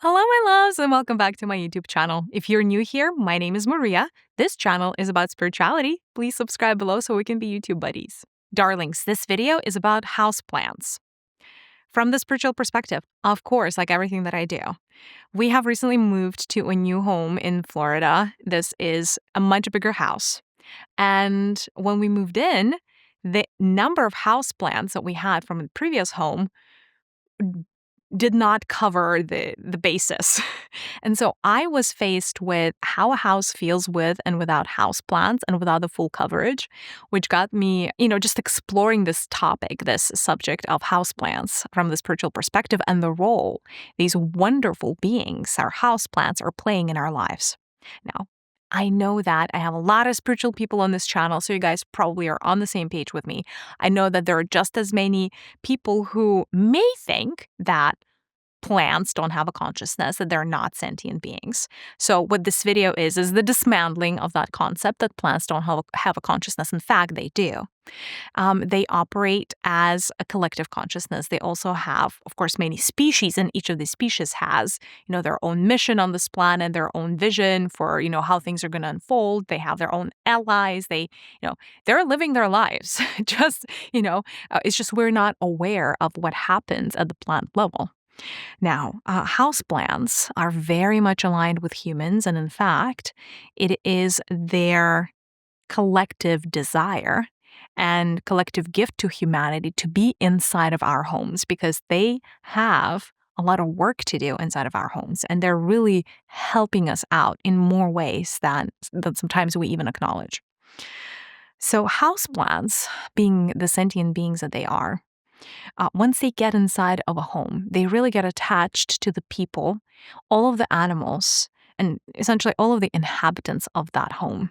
Hello, my loves, and welcome back to my YouTube channel. If you're new here, my name is Mariya. This channel is about spirituality. Please subscribe below so we can be YouTube buddies. Darlings, this video is about houseplants. From the spiritual perspective, of course, like everything that I do. We have recently moved to a new home in Florida. This is a much bigger house. And when we moved in, the number of houseplants that we had from the previous home did not cover the basis. And so I was faced with how a house feels with and without houseplants and without the full coverage, which got me, just exploring this topic, this subject of houseplants from the spiritual perspective and the role these wonderful beings, our houseplants, are playing in our lives. Now, I know that I have a lot of spiritual people on this channel, so you guys probably are on the same page with me. I know that there are just as many people who may think that plants don't have a consciousness, that they're not sentient beings. So what this video is the dismantling of that concept that plants don't have a consciousness. In fact, they do. They operate as a collective consciousness. They also have, of course, many species, and each of these species has, their own mission on this planet, their own vision for, how things are going to unfold. They have their own allies. They're living their lives. It's just we're not aware of what happens at the plant level. Now, houseplants are very much aligned with humans, and in fact, it is their collective desire and collective gift to humanity to be inside of our homes because they have a lot of work to do inside of our homes, and they're really helping us out in more ways than sometimes we even acknowledge. So houseplants, being the sentient beings that they are, once they get inside of a home, they really get attached to the people, all of the animals, and essentially all of the inhabitants of that home.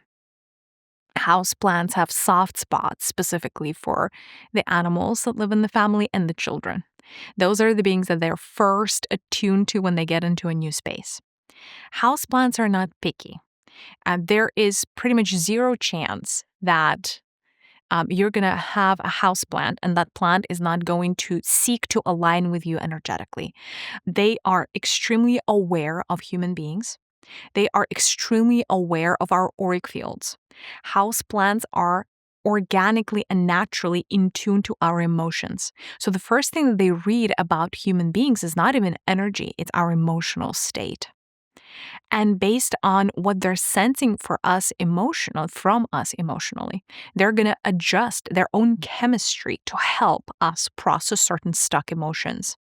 Houseplants have soft spots specifically for the animals that live in the family and the children. Those are the beings that they're first attuned to when they get into a new space. Houseplants are not picky. There is pretty much zero chance that you're going to have a house plant and that plant is not going to seek to align with you energetically. They are extremely aware of human beings. They are extremely aware of our auric fields. House plants are organically and naturally in tune to our emotions. So the first thing that they read about human beings is not even energy, it's our emotional state. And based on what they're sensing from us emotionally, they're going to adjust their own chemistry to help us process certain stuck emotions.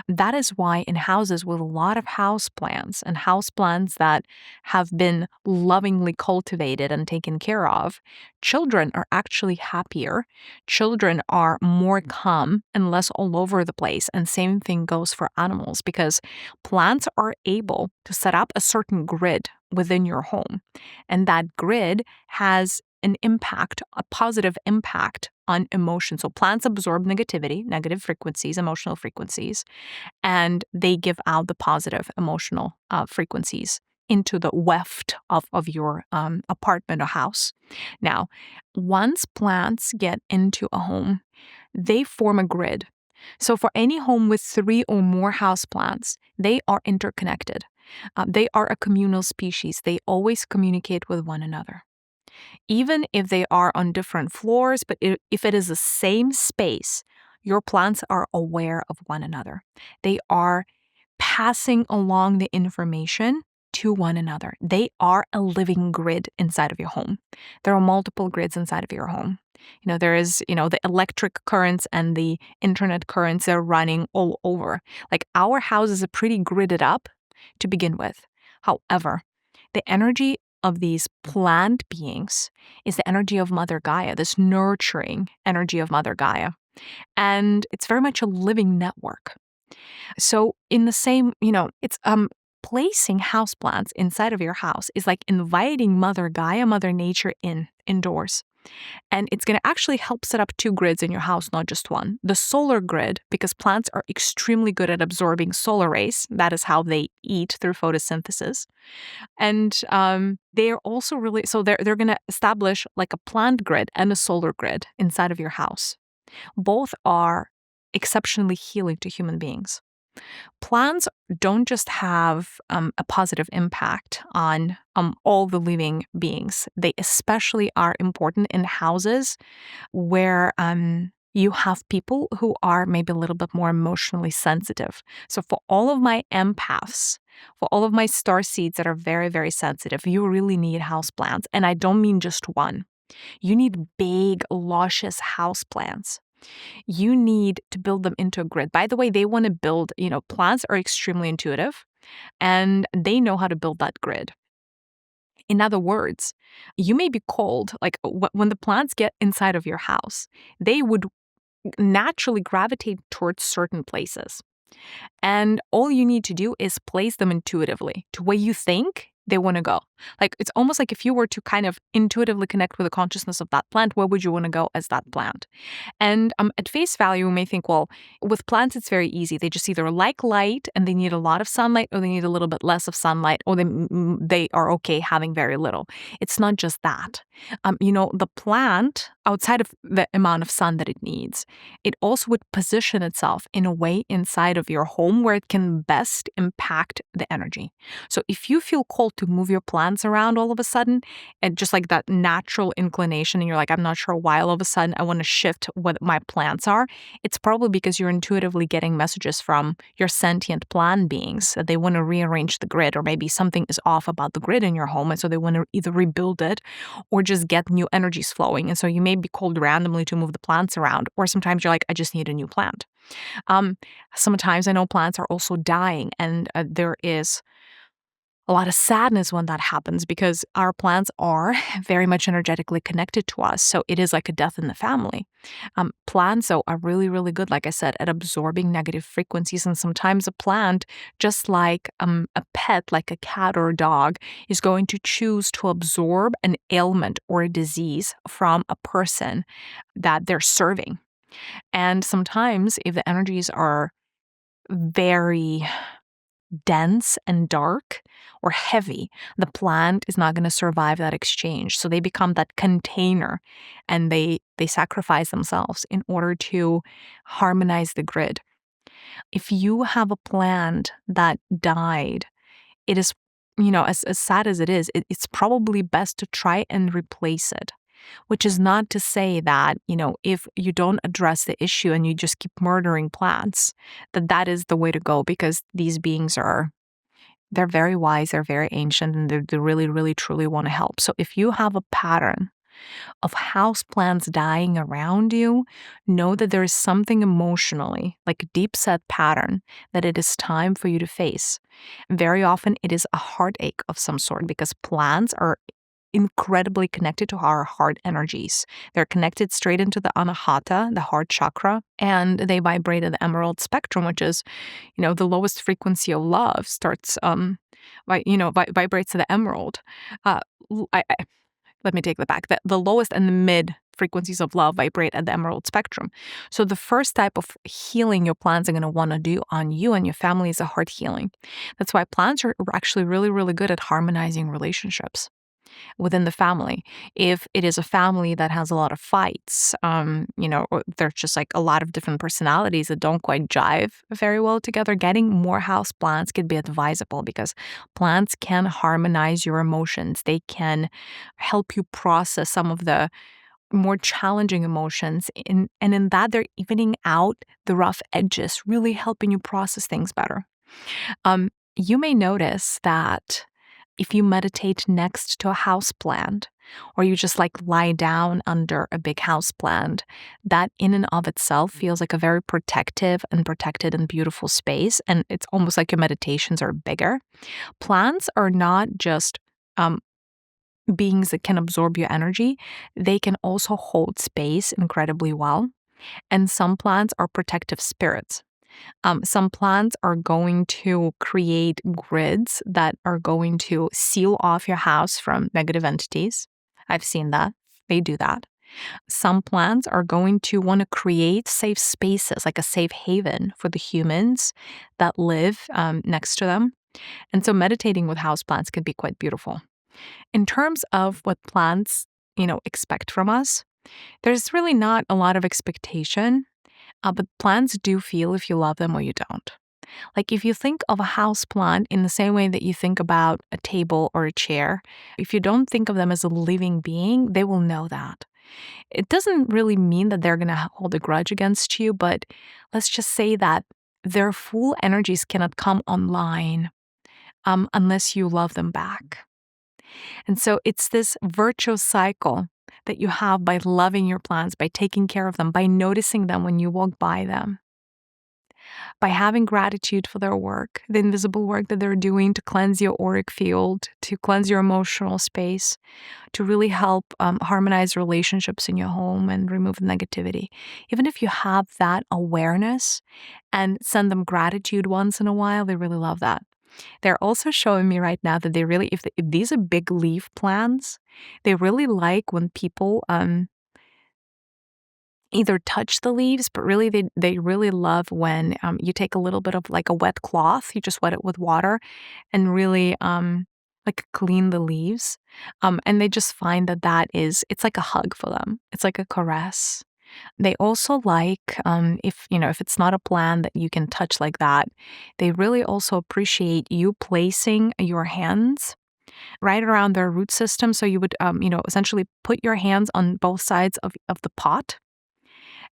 That is why in houses with a lot of houseplants and houseplants that have been lovingly cultivated and taken care of, children are actually happier. Children are more calm and less all over the place. And same thing goes for animals because plants are able to set up a certain grid within your home. And that grid has an impact, a positive impact on emotion. So plants absorb negativity, negative frequencies, emotional frequencies, and they give out the positive emotional frequencies into the weft of your apartment or house. Now, once plants get into a home, they form a grid. So for any home with 3 or more houseplants, they are interconnected. They are a communal species. They always communicate with one another. Even if they are on different floors, but if it is the same space, your plants are aware of one another. They are passing along the information to one another. They are a living grid inside of your home. There are multiple grids inside of your home. There is, the electric currents and the internet currents are running all over. Like our house is pretty gridded up to begin with. However, the energy of these plant beings is the energy of Mother Gaia, this nurturing energy of Mother Gaia. And it's very much a living network. So in the same, it's placing houseplants inside of your house is like inviting Mother Gaia, Mother Nature indoors. And it's going to actually help set up 2 grids in your house, not just one. The solar grid, because plants are extremely good at absorbing solar rays. That is how they eat, through photosynthesis. And they are also really, so they're going to establish like a plant grid and a solar grid inside of your house. Both are exceptionally healing to human beings. Plants don't just have a positive impact on all the living beings. They especially are important in houses where you have people who are maybe a little bit more emotionally sensitive. So for all of my empaths, for all of my star seeds that are very, very sensitive, you really need houseplants. And I don't mean just one. You need big, luscious houseplants. You need to build them into a grid. By the way, they want to build, plants are extremely intuitive and they know how to build that grid. In other words, you may be cold, like when the plants get inside of your house, they would naturally gravitate towards certain places. And all you need to do is place them intuitively to where you think they want to go. Like it's almost like if you were to kind of intuitively connect with the consciousness of that plant, where would you want to go as that plant? And at face value, we may think, well, with plants, it's very easy. They just either like light and they need a lot of sunlight, or they need a little bit less of sunlight, or they are okay having very little. It's not just that. The plant, outside of the amount of sun that it needs, it also would position itself in a way inside of your home where it can best impact the energy. So if you feel called to move your plants around all of a sudden, and just like that natural inclination, and you're like, I'm not sure why all of a sudden I want to shift what my plants are, it's probably because you're intuitively getting messages from your sentient plant beings that they want to rearrange the grid, or maybe something is off about the grid in your home, and so they want to either rebuild it or just get new energies flowing. And so you may be called randomly to move the plants around, or sometimes you're like, I just need a new plant. Sometimes I know plants are also dying, and there is a lot of sadness when that happens because our plants are very much energetically connected to us. So it is like a death in the family. Plants, though, are really, really good, like I said, at absorbing negative frequencies. And sometimes a plant, just like a pet, like a cat or a dog, is going to choose to absorb an ailment or a disease from a person that they're serving. And sometimes if the energies are very dense and dark or heavy, the plant is not going to survive that exchange. So they become that container and they sacrifice themselves in order to harmonize the grid. If you have a plant that died, it is, as sad as it is, it's probably best to try and replace it. Which is not to say that, if you don't address the issue and you just keep murdering plants, that is the way to go, because these beings they're very wise, they're very ancient, and they really, really, truly want to help. So if you have a pattern of house plants dying around you, know that there is something emotionally, like a deep set pattern, that it is time for you to face. Very often it is a heartache of some sort, because plants are incredibly connected to our heart energies. They're connected straight into the anahata, the heart chakra, and they vibrate at the emerald spectrum, which is, the lowest frequency of love starts, vibrates to the emerald. Let me take that back. The lowest and the mid frequencies of love vibrate at the emerald spectrum. So the first type of healing your plants are going to want to do on you and your family is a heart healing. That's why plants are actually really, really good at harmonizing relationships within the family. If it is a family that has a lot of fights, or there's just like a lot of different personalities that don't quite jive very well together, getting more house plants could be advisable, because plants can harmonize your emotions. They can help you process some of the more challenging emotions, and in that they're evening out the rough edges, really helping you process things better. You may notice that if you meditate next to a house plant, or you just like lie down under a big house plant, that in and of itself feels like a very protected and beautiful space. And it's almost like your meditations are bigger. Plants are not just beings that can absorb your energy. They can also hold space incredibly well. And some plants are protective spirits. Some plants are going to create grids that are going to seal off your house from negative entities. I've seen that. They do that. Some plants are going to want to create safe spaces, like a safe haven for the humans that live next to them. And so meditating with houseplants can be quite beautiful. In terms of what plants, expect from us, there's really not a lot of expectation. But plants do feel if you love them or you don't. Like if you think of a house plant in the same way that you think about a table or a chair, if you don't think of them as a living being, they will know that. It doesn't really mean that they're going to hold a grudge against you, but let's just say that their full energies cannot come online unless you love them back. And so it's this virtuous cycle that you have by loving your plants, by taking care of them, by noticing them when you walk by them, by having gratitude for their work, the invisible work that they're doing to cleanse your auric field, to cleanse your emotional space, to really help harmonize relationships in your home and remove negativity. Even if you have that awareness and send them gratitude once in a while, they really love that. They're also showing me right now that they really, if these are big leaf plants, they really like when people either touch the leaves, but really they really love when you take a little bit of like a wet cloth, you just wet it with water and really like clean the leaves. And they just find that it's like a hug for them. It's like a caress. They also like, if it's not a plant that you can touch like that, they really also appreciate you placing your hands right around their root system. So you would, essentially put your hands on both sides of the pot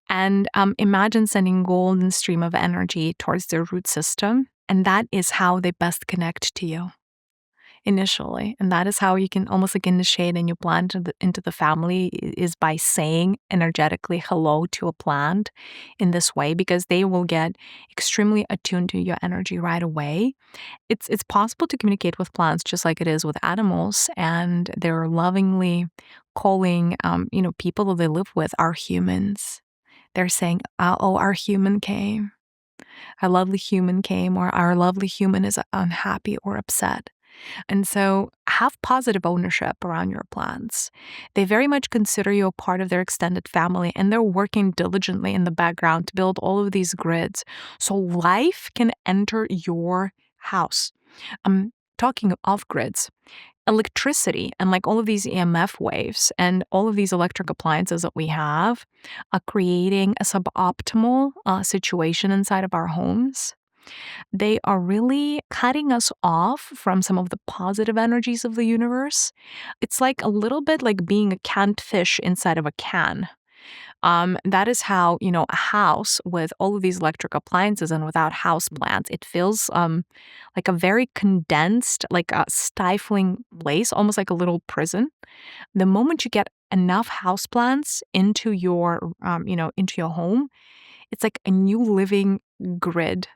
and imagine sending golden stream of energy towards their root system. And that is how they best connect to you initially. And that is how you can almost like initiate a new plant into the family, is by saying energetically hello to a plant in this way, because they will get extremely attuned to your energy right away. It's possible to communicate with plants just like it is with animals, and they're lovingly calling people that they live with are humans. They're saying, oh, our human came. Our lovely human came, or our lovely human is unhappy or upset. And so have positive ownership around your plants. They very much consider you a part of their extended family, and they're working diligently in the background to build all of these grids so life can enter your house. Talking of grids, electricity and like all of these EMF waves and all of these electric appliances that we have are creating a suboptimal situation inside of our homes. They are really cutting us off from some of the positive energies of the universe. It's like a little bit like being a canned fish inside of a can. That is how, a house with all of these electric appliances and without house plants, it feels like a very condensed, like a stifling place, almost like a little prison. The moment you get enough house plants into your, into your home, it's like a new living grid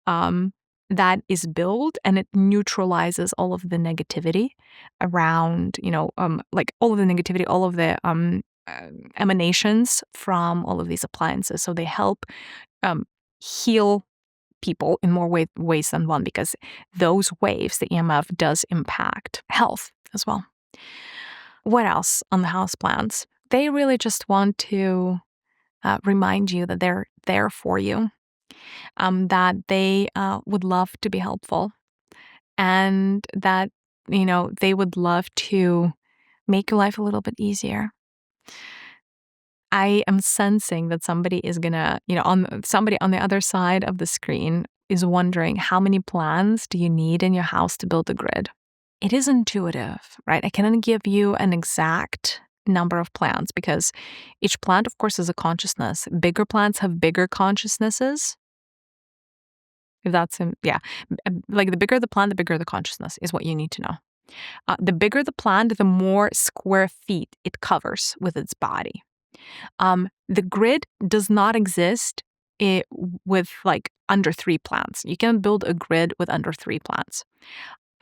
that is built, and it neutralizes all of the negativity around, like all of the negativity, all of the emanations from all of these appliances. So they help heal people in more ways than one, because those waves, the EMF, does impact health as well. What else on the houseplants? They really just want to remind you that they're there for you. That they would love to be helpful, and that, they would love to make your life a little bit easier. I am sensing that somebody is gonna, somebody on the other side of the screen is wondering, how many plants do you need in your house to build a grid? It is intuitive, right? I cannot give you an exact number of plants because each plant, of course, is a consciousness. Bigger plants have bigger consciousnesses. If that's like the bigger the plant, the bigger the consciousness is what you need to know. The bigger the plant, the more square feet it covers with its body. The grid does not exist with like under 3 plants. You can build a grid with under 3 plants.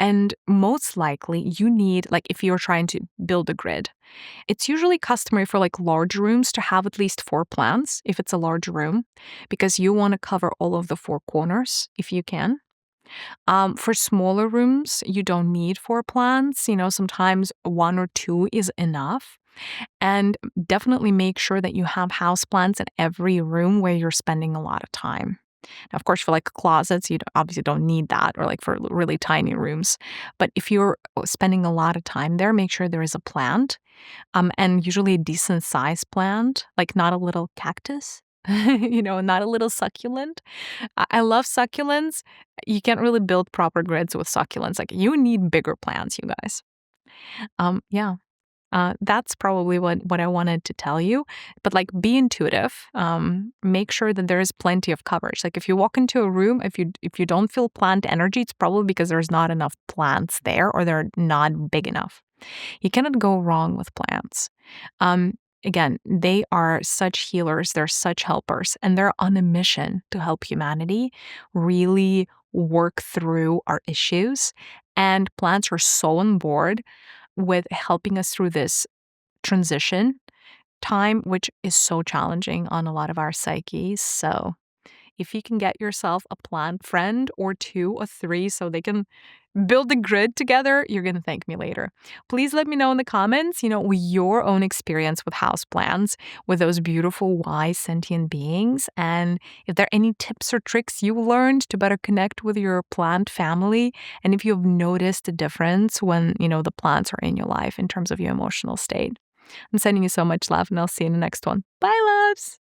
And most likely you need, like if you're trying to build a grid, it's usually customary for like large rooms to have at least 4 plants if it's a large room, because you want to cover all of the 4 corners if you can. For smaller rooms, you don't need 4 plants. Sometimes 1 or 2 is enough. And definitely make sure that you have houseplants in every room where you're spending a lot of time. Now, of course, for like closets, you obviously don't need that, or like for really tiny rooms. But if you're spending a lot of time there, make sure there is a plant, and usually a decent sized plant, like not a little cactus. Not a little succulent. I love succulents. You can't really build proper grids with succulents. Like, you need bigger plants, you guys. Yeah. That's probably what I wanted to tell you. But like, be intuitive. Make sure that there is plenty of coverage. Like, if you walk into a room, if you don't feel plant energy, it's probably because there's not enough plants there, or they're not big enough. You cannot go wrong with plants. Again, they are such healers, they're such helpers, and they're on a mission to help humanity really work through our issues. And plants are so on board with helping us through this transition time, which is so challenging on a lot of our psyches. So, if you can get yourself a plant friend or 2 or 3 so they can build a grid together, you're going to thank me later. Please let me know in the comments, your own experience with houseplants, with those beautiful, wise, sentient beings. And if there are any tips or tricks you learned to better connect with your plant family, and if you've noticed a difference when, the plants are in your life in terms of your emotional state. I'm sending you so much love, and I'll see you in the next one. Bye, loves!